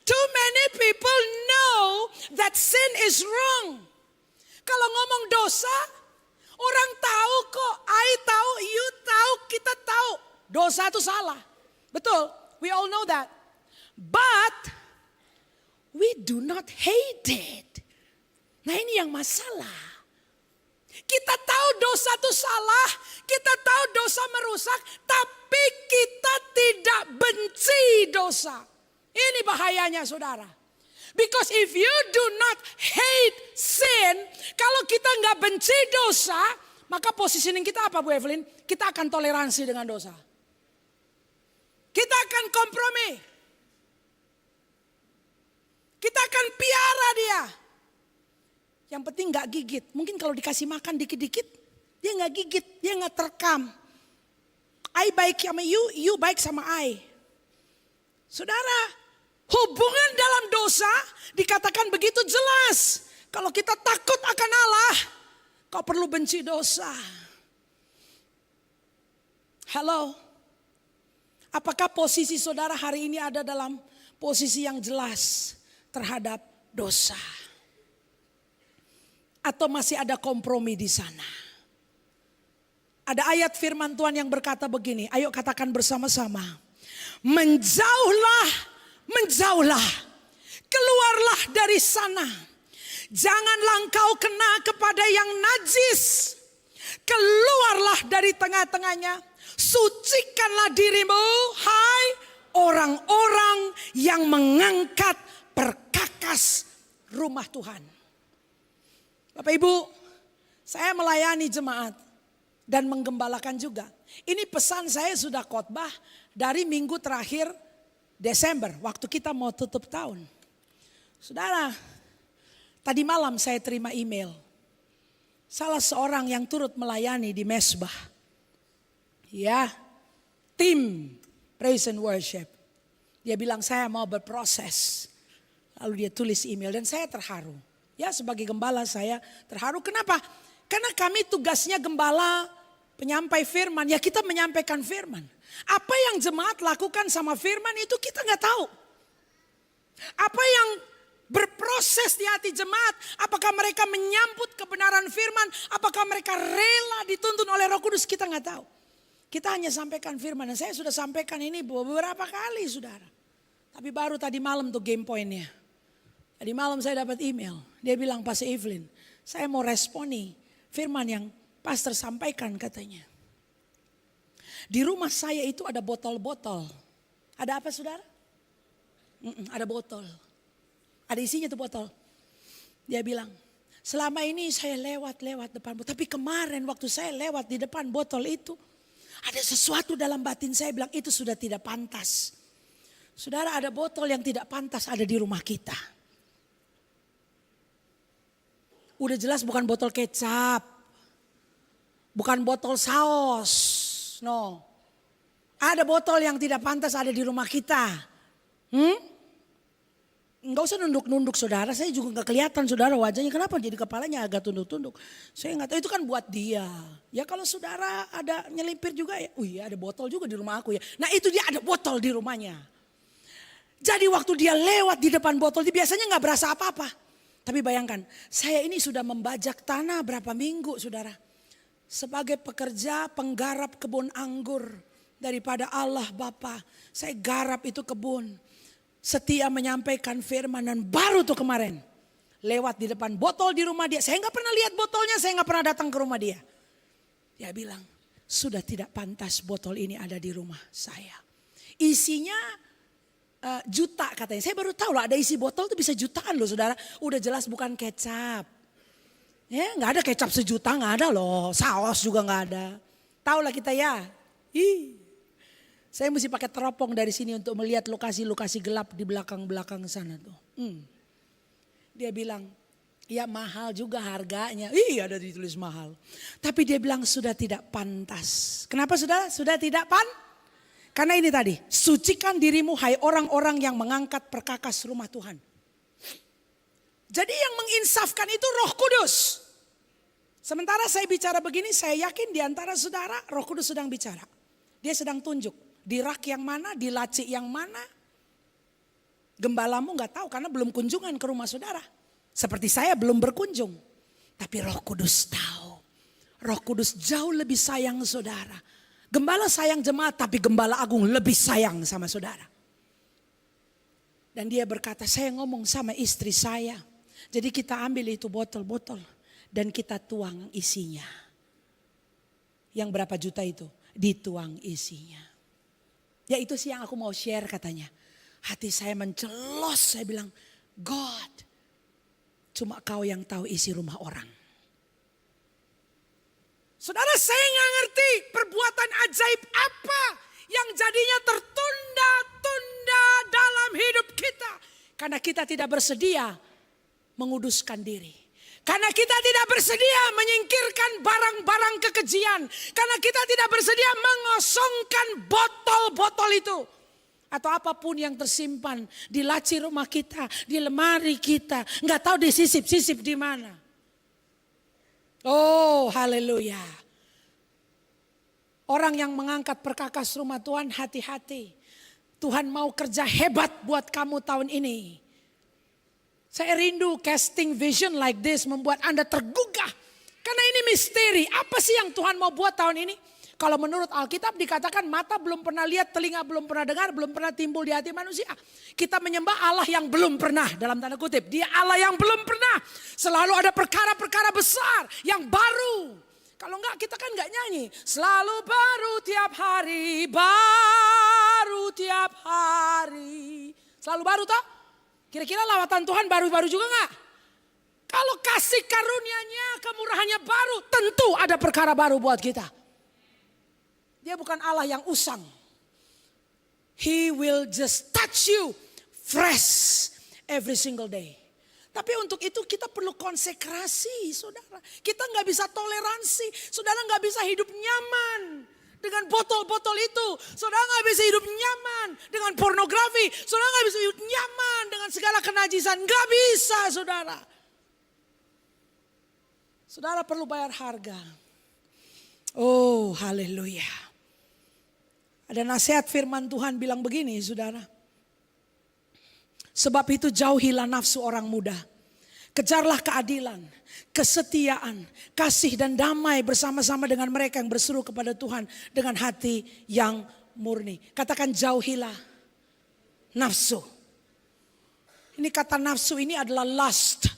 Too many people know that sin is wrong. Kalau ngomong dosa, orang tahu kok. I tahu, you tahu, kita tahu. Dosa itu salah. Betul, we all know that. But we do not hate it. Nah, ini yang masalah. Kita tahu dosa itu salah, kita tahu dosa merusak, tapi kita tidak benci dosa. Ini bahayanya, saudara. Because if you do not hate sin, kalau kita nggak benci dosa, maka positioning kita apa, Bu Evelyn? Kita akan toleransi dengan dosa. Kita akan kompromi. Kita akan piara dia. Yang penting gak gigit. Mungkin kalau dikasih makan dikit-dikit, dia gak gigit, dia gak terkam. I baik sama you, you baik sama I. Saudara, hubungan dalam dosa dikatakan begitu jelas. Kalau kita takut akan Allah, kau perlu benci dosa. Halo, apakah posisi saudara hari ini ada dalam posisi yang jelas terhadap dosa? Atau masih ada kompromi di sana? Ada ayat firman Tuhan yang berkata begini, ayo katakan bersama-sama. Menjauhlah, menjauhlah, keluarlah dari sana. Janganlah engkau kena kepada yang najis. Keluarlah dari tengah-tengahnya. Sucikanlah dirimu, hai orang-orang yang mengangkat perkakas rumah Tuhan. Bapak Ibu, saya melayani jemaat dan menggembalakan juga. Ini pesan saya sudah khotbah dari minggu terakhir Desember, waktu kita mau tutup tahun. Saudara, tadi malam saya terima email. Salah seorang yang turut melayani di Mesbah. Ya, tim praise and worship. Dia bilang saya mau berproses. Lalu dia tulis email dan saya terharu. Ya sebagai gembala saya terharu. Kenapa? Karena kami tugasnya gembala penyampai firman. Ya kita menyampaikan firman. Apa yang jemaat lakukan sama firman itu kita nggak tahu. Apa yang berproses di hati jemaat. Apakah mereka menyambut kebenaran firman. Apakah mereka rela dituntun oleh Roh Kudus kita nggak tahu. Kita hanya sampaikan firman dan saya sudah sampaikan ini beberapa kali saudara. Tapi baru tadi malam tuh game pointnya. Tadi malam saya dapat email. Dia bilang Pastor Evelyn, saya mau responi firman yang pastor sampaikan katanya. Di rumah saya itu ada botol-botol. Ada apa saudara? Ada botol. Ada isinya tuh botol. Dia bilang, selama ini saya lewat depan botol. Tapi kemarin waktu saya lewat di depan botol itu. Ada sesuatu dalam batin saya bilang itu sudah tidak pantas. Saudara ada botol yang tidak pantas ada di rumah kita. Udah jelas bukan botol kecap. Bukan botol saus. No. Ada botol yang tidak pantas ada di rumah kita. Enggak usah nunduk-nunduk saudara. Saya juga gak kelihatan saudara wajahnya. Kenapa jadi kepalanya agak tunduk-tunduk. Saya gak tahu itu kan buat dia. Ya kalau saudara ada nyelipir juga ya. Oh iya ada botol juga di rumah aku ya. Nah itu dia ada botol di rumahnya. Jadi waktu dia lewat di depan botol dia biasanya gak berasa apa-apa. Tapi bayangkan saya ini sudah membajak tanah berapa minggu saudara. Sebagai pekerja penggarap kebun anggur. Daripada Allah Bapa. Saya garap itu kebun. Setia menyampaikan firman dan baru tuh kemarin. Lewat di depan botol di rumah dia. Saya gak pernah lihat botolnya, saya gak pernah datang ke rumah dia. Dia bilang, sudah tidak pantas botol ini ada di rumah saya. Isinya juta katanya. Saya baru tahu loh ada isi botol tuh bisa jutaan loh saudara. Udah jelas bukan kecap. Ya gak ada kecap sejuta gak ada loh. Saus juga gak ada. Tahu lah kita ya. Saya mesti pakai teropong dari sini untuk melihat lokasi-lokasi gelap di belakang-belakang sana tuh. Dia bilang, ya mahal juga harganya. Ada ditulis mahal. Tapi dia bilang sudah tidak pantas. Kenapa saudara? Sudah tidak Karena ini tadi, sucikan dirimu hai orang-orang yang mengangkat perkakas rumah Tuhan. Jadi yang menginsafkan itu Roh Kudus. Sementara saya bicara begini, saya yakin di antara saudara Roh Kudus sedang bicara. Dia sedang tunjuk. Di rak yang mana, di laci yang mana. Gembalamu gak tahu karena belum kunjungan ke rumah saudara. Seperti saya belum berkunjung. Tapi Roh Kudus tahu. Roh Kudus jauh lebih sayang saudara. Gembala sayang jemaat tapi Gembala Agung lebih sayang sama saudara. Dan dia berkata saya ngomong sama istri saya. Jadi kita ambil itu botol-botol. Dan kita tuang isinya. Yang berapa juta itu? Dituang isinya. Ya itu sih yang aku mau share katanya. Hati saya mencelos, saya bilang, God, cuma kau yang tahu isi rumah orang. Saudara saya gak ngerti perbuatan ajaib apa yang jadinya tertunda-tunda dalam hidup kita. Karena kita tidak bersedia menguduskan diri. Karena kita tidak bersedia menyingkirkan barang-barang kekejian. Karena kita tidak bersedia mengosongkan botol-botol itu. Atau apapun yang tersimpan di laci rumah kita, di lemari kita. Nggak tahu disisip-sisip di mana. Oh haleluya. Orang yang mengangkat perkakas rumah Tuhan hati-hati. Tuhan mau kerja hebat buat kamu tahun ini. Saya rindu casting vision like this membuat Anda tergugah. Karena ini misteri. Apa sih yang Tuhan mau buat tahun ini? Kalau menurut Alkitab dikatakan mata belum pernah lihat, telinga belum pernah dengar, belum pernah timbul di hati manusia. Kita menyembah Allah yang belum pernah dalam tanda kutip. Dia Allah yang belum pernah. Selalu ada perkara-perkara besar yang baru. Kalau enggak kita kan enggak nyanyi. Selalu baru tiap hari, baru tiap hari. Selalu baru toh? Kira-kira lawatan Tuhan baru-baru juga enggak? Kalau kasih karunia-Nya, kemurahannya baru, tentu ada perkara baru buat kita. Dia bukan Allah yang usang. He will just touch you fresh every single day. Tapi untuk itu kita perlu konsekrasi saudara. Kita gak bisa toleransi, saudara gak bisa hidup nyaman dengan botol-botol itu. Saudara gak bisa hidup nyaman dengan pornografi. Saudara gak bisa hidup nyaman dengan segala kenajisan. Gak bisa saudara. Saudara perlu bayar harga. Oh haleluya. Ada nasihat firman Tuhan bilang begini saudara. Sebab itu jauhilah nafsu orang muda. Kejarlah keadilan, kesetiaan, kasih dan damai bersama-sama dengan mereka yang berseru kepada Tuhan dengan hati yang murni. Katakan jauhilah nafsu. Ini kata nafsu ini adalah lust.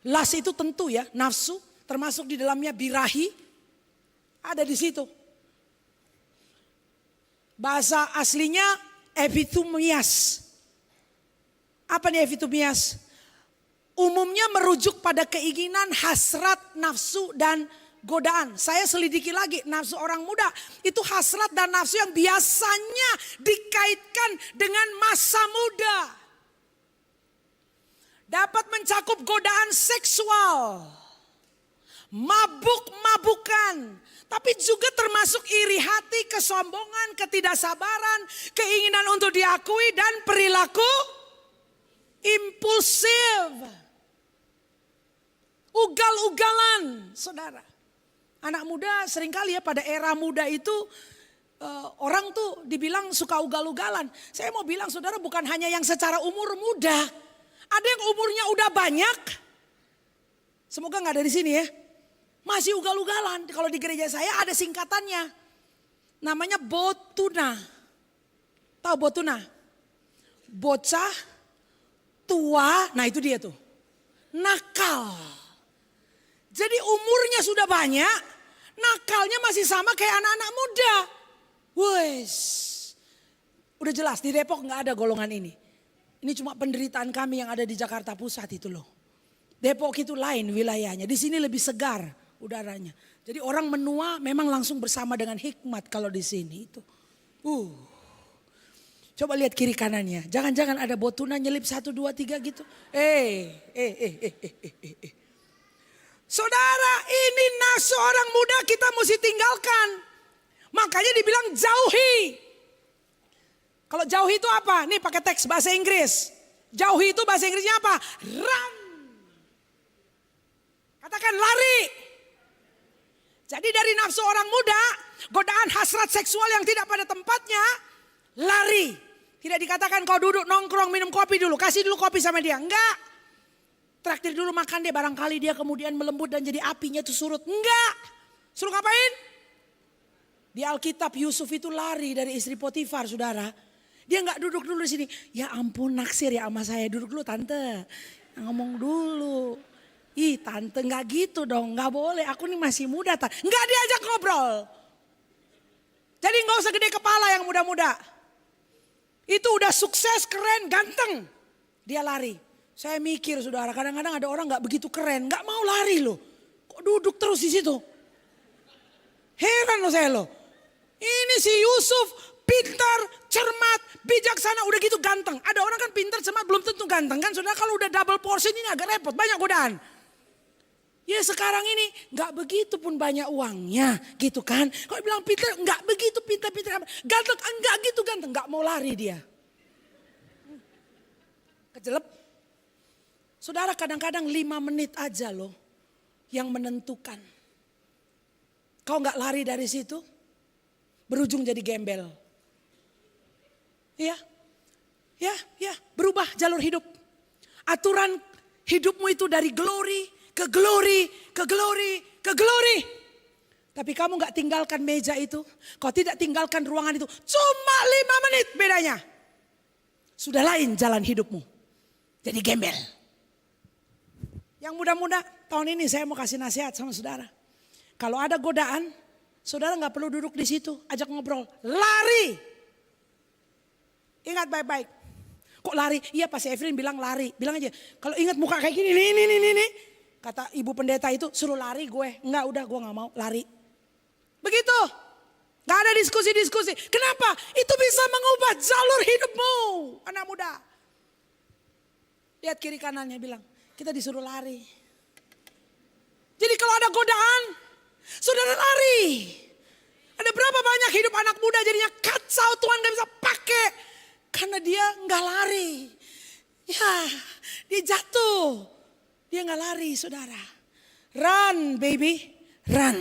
Lust itu tentu ya, nafsu termasuk di dalamnya birahi. Ada di situ. Bahasa aslinya epitumias. Apa nih epitumias? Umumnya merujuk pada keinginan, hasrat, nafsu, dan godaan. Saya selidiki lagi, nafsu orang muda itu hasrat dan nafsu yang biasanya dikaitkan dengan masa muda. Dapat mencakup godaan seksual, mabuk-mabukan, tapi juga termasuk iri hati, kesombongan, ketidaksabaran, keinginan untuk diakui, dan perilaku impulsif. Ugal-ugalan, saudara. Anak muda seringkali ya pada era muda itu orang tuh dibilang suka ugal-ugalan. Saya mau bilang saudara bukan hanya yang secara umur muda. Ada yang umurnya udah banyak. Semoga gak ada di sini ya. Masih ugal-ugalan. Kalau di gereja saya ada singkatannya. Namanya botuna. Tahu botuna? Bocah, tua, nah itu dia tuh. Nakal. Jadi umurnya sudah banyak, nakalnya masih sama kayak anak-anak muda. Wes, udah jelas di Depok nggak ada golongan ini. Ini cuma penderitaan kami yang ada di Jakarta Pusat itu loh. Depok itu lain wilayahnya, di sini lebih segar udaranya. Jadi orang menua memang langsung bersama dengan hikmat kalau di sini itu. Coba lihat kiri kanannya, jangan-jangan ada botuna nyelip 1, 2, 3 gitu. Saudara, ini nafsu orang muda kita mesti tinggalkan. Makanya dibilang jauhi. Kalau jauhi itu apa? Nih pakai teks bahasa Inggris. Jauhi itu bahasa Inggrisnya apa? Run. Katakan lari. Jadi dari nafsu orang muda, godaan hasrat seksual yang tidak pada tempatnya, lari. Tidak dikatakan kau duduk nongkrong minum kopi dulu, kasih dulu kopi sama dia. Enggak. Traktir dulu makan dia, barangkali dia kemudian melembut dan jadi apinya itu surut. Enggak. Suruh ngapain? Di Alkitab Yusuf itu lari dari istri Potifar saudara. Dia enggak duduk dulu di sini. Ya ampun naksir ya sama saya, duduk dulu tante. Ngomong dulu. Ih tante enggak gitu dong, enggak boleh. Aku nih masih muda. Enggak diajak ngobrol. Jadi enggak usah gede kepala yang muda-muda. Itu udah sukses, keren, ganteng. Dia lari. Saya mikir saudara, kadang-kadang ada orang gak begitu keren, gak mau lari loh. Kok duduk terus di situ? Heran loh saya loh. Ini si Yusuf pintar, cermat, bijaksana, udah gitu ganteng. Ada orang kan pintar, cermat, belum tentu ganteng kan. Saudara kalau udah double portion ini agak repot, banyak godaan. Ya sekarang ini gak begitu pun banyak uangnya gitu kan. Kalau bilang pintar, gak begitu pintar-pintar. Ganteng, enggak gitu ganteng, gak mau lari dia. Kejelep. Saudara kadang-kadang 5 menit aja loh yang menentukan. Kau gak lari dari situ, berujung jadi gembel. Ya, berubah jalur hidup. Aturan hidupmu itu dari glory ke glory, ke glory, ke glory. Tapi kamu gak tinggalkan meja itu, kau tidak tinggalkan ruangan itu. Cuma 5 menit bedanya. Sudah lain jalan hidupmu. Jadi gembel. Yang muda-muda tahun ini saya mau kasih nasihat sama saudara. Kalau ada godaan, saudara gak perlu duduk di situ, ajak ngobrol. Lari. Ingat baik-baik. Kok lari? Iya Pak Efrin bilang lari. Bilang aja, kalau ingat muka kayak gini, nih. Kata ibu pendeta itu suruh lari gue. Enggak udah gue gak mau lari. Begitu. Gak ada diskusi-diskusi. Kenapa? Itu bisa mengubah jalur hidupmu. Anak muda. Lihat kiri kanannya bilang. Kita disuruh lari. Jadi kalau ada godaan, saudara lari. Ada berapa banyak hidup anak muda jadinya kacau, Tuhan gak bisa pakai. Karena dia gak lari. Ya, dia jatuh. Dia gak lari, saudara. Run baby, run.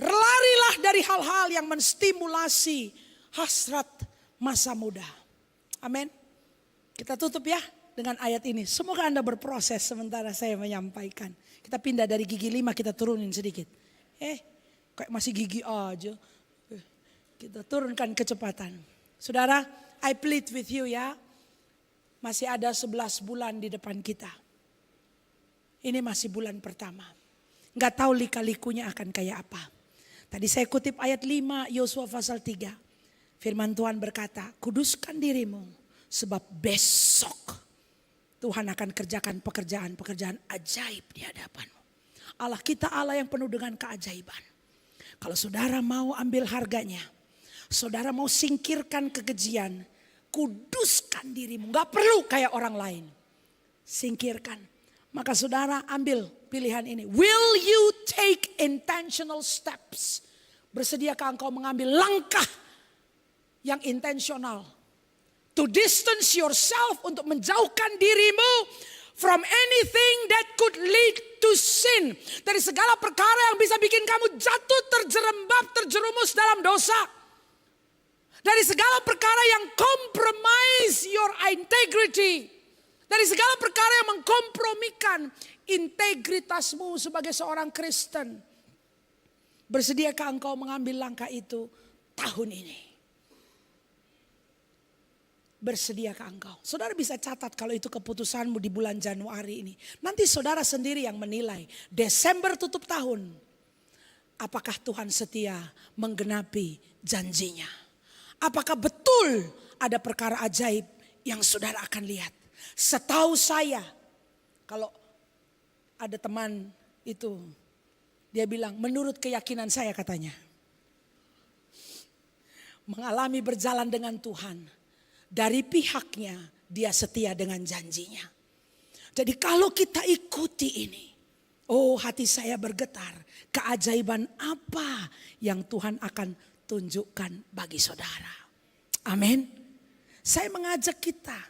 Larilah dari hal-hal yang menstimulasi hasrat masa muda. Amin. Kita tutup ya dengan ayat ini. Semoga Anda berproses sementara saya menyampaikan. Kita pindah dari gigi 5, kita turunin sedikit. Kayak masih gigi aja. Kita turunkan kecepatan. Saudara, I plead with you ya. Masih ada 11 bulan di depan kita. Ini masih bulan pertama. Gak tahu lika-likunya akan kayak apa. Tadi saya kutip ayat 5 Yosua pasal 3. Firman Tuhan berkata, kuduskan dirimu sebab besok Tuhan akan kerjakan pekerjaan-pekerjaan ajaib di hadapanmu. Allah kita Allah yang penuh dengan keajaiban. Kalau saudara mau ambil harganya, saudara mau singkirkan kekejian, kuduskan dirimu. Gak perlu kayak orang lain. Singkirkan. Maka saudara ambil pilihan ini. Will you take intentional steps? Bersediakah engkau mengambil langkah yang intensional? To distance yourself, untuk menjauhkan dirimu from anything that could lead to sin. Dari segala perkara yang bisa bikin kamu jatuh, terjerembab, terjerumus dalam dosa. Dari segala perkara yang compromise your integrity. Dari segala perkara yang mengkompromikan integritasmu sebagai seorang Kristen. Bersediakah engkau mengambil langkah itu tahun ini? Bersediakah engkau? Saudara bisa catat kalau itu keputusanmu di bulan Januari ini. Nanti saudara sendiri yang menilai. Desember tutup tahun. Apakah Tuhan setia menggenapi janjinya? Apakah betul ada perkara ajaib yang saudara akan lihat? Setahu saya, kalau ada teman itu, dia bilang menurut keyakinan saya katanya. Mengalami berjalan dengan Tuhan. Dari pihaknya dia setia dengan janjinya. Jadi kalau kita ikuti ini. Oh hati saya bergetar. Keajaiban apa yang Tuhan akan tunjukkan bagi saudara. Amin. Saya mengajak kita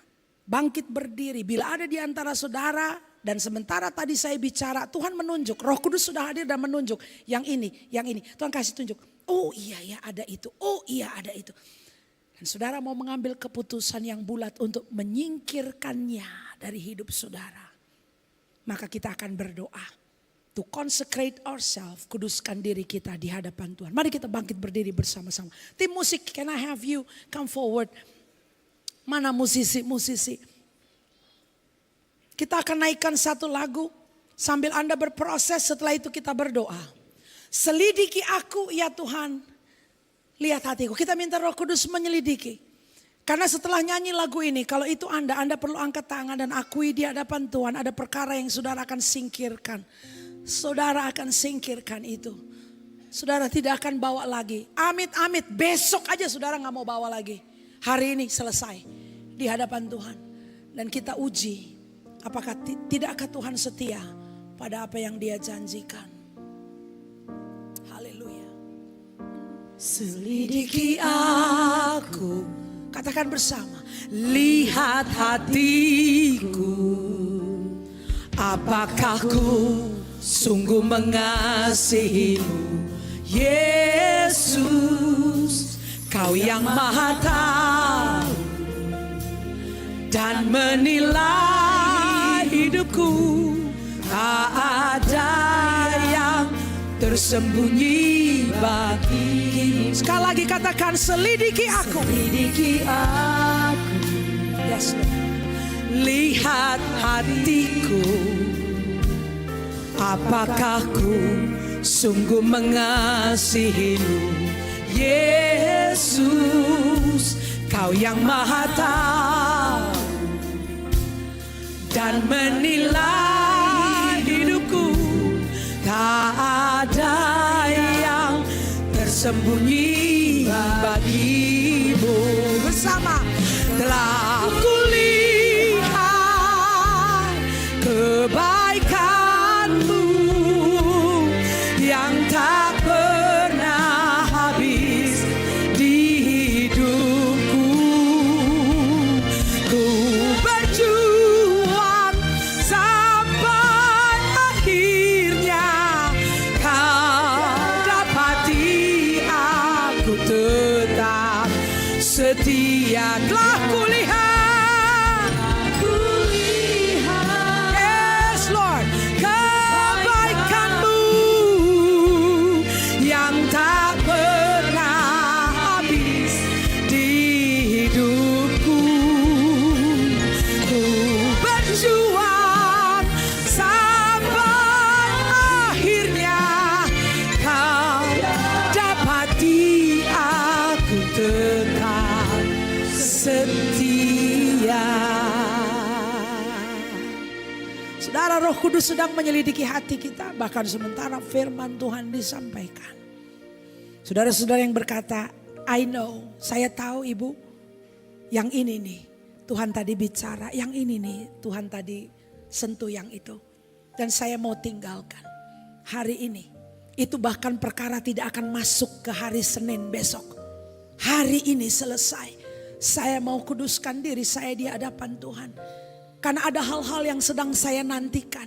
bangkit berdiri. Bila ada di antara saudara. Dan sementara tadi saya bicara. Tuhan menunjuk. Roh Kudus sudah hadir dan menunjuk. Yang ini, yang ini. Tuhan kasih tunjuk. Oh iya ya ada itu. Oh iya ada itu. Dan saudara mau mengambil keputusan yang bulat untuk menyingkirkannya dari hidup saudara. Maka kita akan berdoa. To consecrate ourselves. Kuduskan diri kita di hadapan Tuhan. Mari kita bangkit berdiri bersama-sama. Tim musik, can I have you come forward? Mana musisi-musisi? Kita akan naikkan satu lagu. Sambil Anda berproses, setelah itu kita berdoa. Selidiki aku ya Tuhan. Lihat hatiku. Kita minta Roh Kudus menyelidiki. Karena setelah nyanyi lagu ini, kalau itu Anda perlu angkat tangan dan akui di hadapan Tuhan. Ada perkara yang saudara akan singkirkan. Saudara akan singkirkan itu. Saudara tidak akan bawa lagi. Amit-amit besok aja saudara gak mau bawa lagi. Hari ini selesai di hadapan Tuhan. Dan kita uji. Apakah tidakkah Tuhan setia pada apa yang Dia janjikan. Haleluya. Selidiki aku. Katakan bersama. Lihat hatiku. Apakah ku sungguh mengasihimu. Yesus. Kau yang maha tahu. Dan menilai hidupku. Tak ada yang tersembunyi bagimu. Sekali lagi katakan selidiki aku. Selidiki aku. Yes, Lord. Lihat hatiku. Apakah ku sungguh mengasihimu. Yesus. Kau yang maha tahu. Dan menilai hidupku. Tak ada yang tersembunyi bagimu. Bersama. Telah kulihat kebaikanmu yang tak pernah setia. Telah kulihat, yes Lord, kebaikanmu yang tak pernah habis di hidupku. Ku berjuang sampai akhirnya kau dapati aku tetap setia. Saudara, Roh Kudus sedang menyelidiki hati kita, bahkan sementara firman Tuhan disampaikan. Saudara-saudara yang berkata, I know, saya tahu Ibu, yang ini nih Tuhan tadi bicara, yang ini nih Tuhan tadi sentuh yang itu. Dan saya mau tinggalkan hari ini. Itu bahkan perkara tidak akan masuk ke hari Senin besok. Hari ini selesai. Saya mau kuduskan diri saya di hadapan Tuhan. Karena ada hal-hal yang sedang saya nantikan.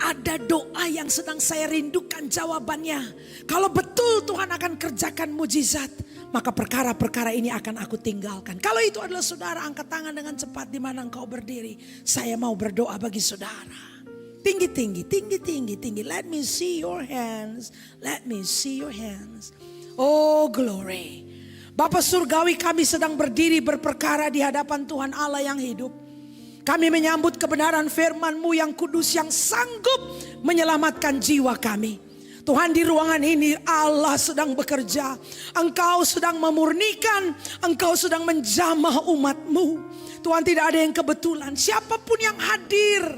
Ada doa yang sedang saya rindukan jawabannya. Kalau betul Tuhan akan kerjakan mujizat, maka perkara-perkara ini akan aku tinggalkan. Kalau itu adalah saudara, angkat tangan dengan cepat di mana engkau berdiri. Saya mau berdoa bagi saudara. Tinggi-tinggi, tinggi-tinggi, tinggi. Let me see your hands. Let me see your hands. Oh glory. Bapa Surgawi, kami sedang berdiri berperkara di hadapan Tuhan Allah yang hidup. Kami menyambut kebenaran firman-Mu yang kudus yang sanggup menyelamatkan jiwa kami. Tuhan, di ruangan ini Allah sedang bekerja. Engkau sedang memurnikan, Engkau sedang menjamah umat-Mu. Tuhan, tidak ada yang kebetulan. Siapapun yang hadir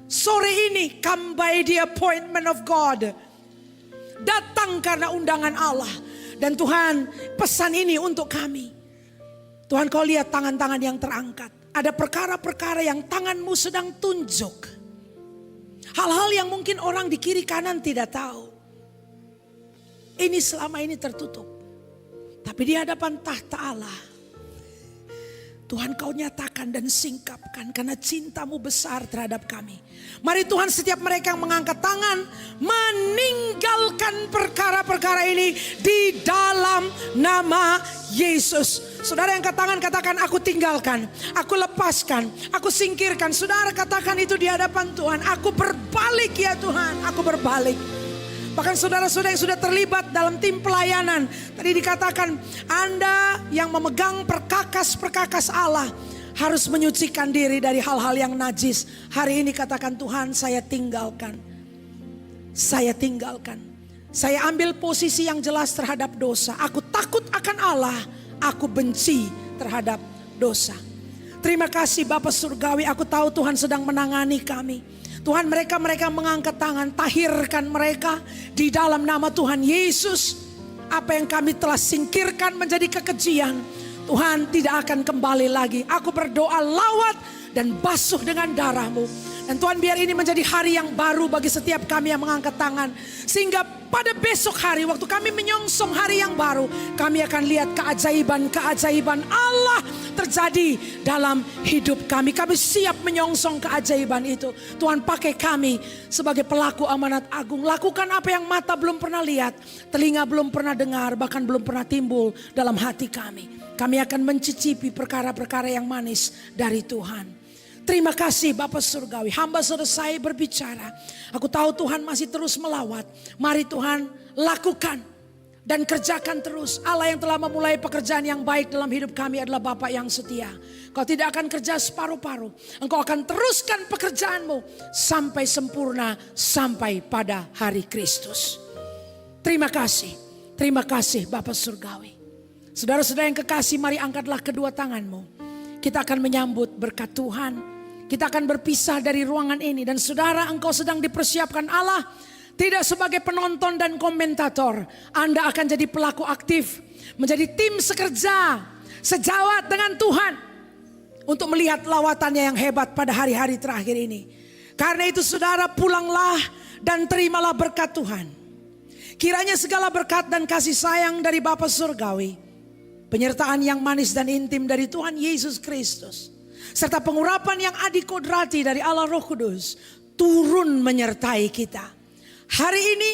sore ini, come by the appointment of God. Datang karena undangan Allah. Dan Tuhan, pesan ini untuk kami. Tuhan, Kau lihat tangan-tangan yang terangkat. Ada perkara-perkara yang tangan-Mu sedang tunjuk. Hal-hal yang mungkin orang di kiri kanan tidak tahu. Ini selama ini tertutup. Tapi di hadapan tahta Allah, Tuhan, Kau nyatakan dan singkapkan karena cinta-Mu besar terhadap kami. Mari Tuhan, setiap mereka yang mengangkat tangan, meninggalkan perkara-perkara ini di dalam nama Yesus. Saudara yang angkat tangan, katakan, aku tinggalkan, aku lepaskan, aku singkirkan. Saudara katakan itu di hadapan Tuhan. Aku berbalik ya Tuhan, aku berbalik. Bahkan saudara-saudara yang sudah terlibat dalam tim pelayanan. Tadi dikatakan Anda yang memegang perkakas-perkakas Allah harus menyucikan diri dari hal-hal yang najis. Hari ini katakan, Tuhan, saya tinggalkan. Saya tinggalkan. Saya ambil posisi yang jelas terhadap dosa. Aku takut akan Allah. Aku benci terhadap dosa. Terima kasih Bapa Surgawi. Aku tahu Tuhan sedang menangani kami. Tuhan, mereka mengangkat tangan, tahirkan mereka di dalam nama Tuhan Yesus. Apa yang kami telah singkirkan menjadi kekejian, Tuhan tidak akan kembali lagi. Aku berdoa, lawat dan basuh dengan darah-Mu. Dan Tuhan, biar ini menjadi hari yang baru bagi setiap kami yang mengangkat tangan. Sehingga pada besok hari, waktu kami menyongsong hari yang baru, kami akan lihat keajaiban-keajaiban Allah terjadi dalam hidup kami. Kami siap menyongsong keajaiban itu. Tuhan, pakai kami sebagai pelaku amanat agung. Lakukan apa yang mata belum pernah lihat, telinga belum pernah dengar, bahkan belum pernah timbul dalam hati kami. Kami akan mencicipi perkara-perkara yang manis dari Tuhan. Terima kasih Bapa Surgawi. Hamba selesai berbicara. Aku tahu Tuhan masih terus melawat. Mari Tuhan, lakukan dan kerjakan terus. Allah yang telah memulai pekerjaan yang baik dalam hidup kami adalah Bapa yang setia. Kau tidak akan kerja separuh-paruh. Engkau akan teruskan pekerjaan-Mu sampai sempurna, sampai pada hari Kristus. Terima kasih. Terima kasih Bapa Surgawi. Saudara-saudara yang kekasih, mari angkatlah kedua tanganmu. Kita akan menyambut berkat Tuhan. Kita akan berpisah dari ruangan ini. Dan saudara, engkau sedang dipersiapkan Allah. Tidak sebagai penonton dan komentator. Anda akan jadi pelaku aktif. Menjadi tim sekerja. Sejawat dengan Tuhan. Untuk melihat lawatannya yang hebat pada hari-hari terakhir ini. Karena itu saudara, pulanglah dan terimalah berkat Tuhan. Kiranya segala berkat dan kasih sayang dari Bapa Surgawi. Penyertaan yang manis dan intim dari Tuhan Yesus Kristus. Serta pengurapan yang adikodrati dari Allah Roh Kudus. Turun menyertai kita. Hari ini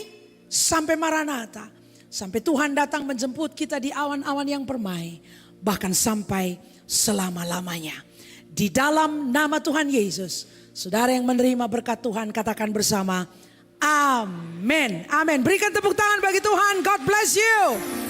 sampai Maranatha. Sampai Tuhan datang menjemput kita di awan-awan yang permai. bahkan sampai selama-lamanya. Di dalam nama Tuhan Yesus, saudara yang menerima berkat Tuhan katakan bersama, amin. Amin. Berikan tepuk tangan bagi Tuhan. God bless you.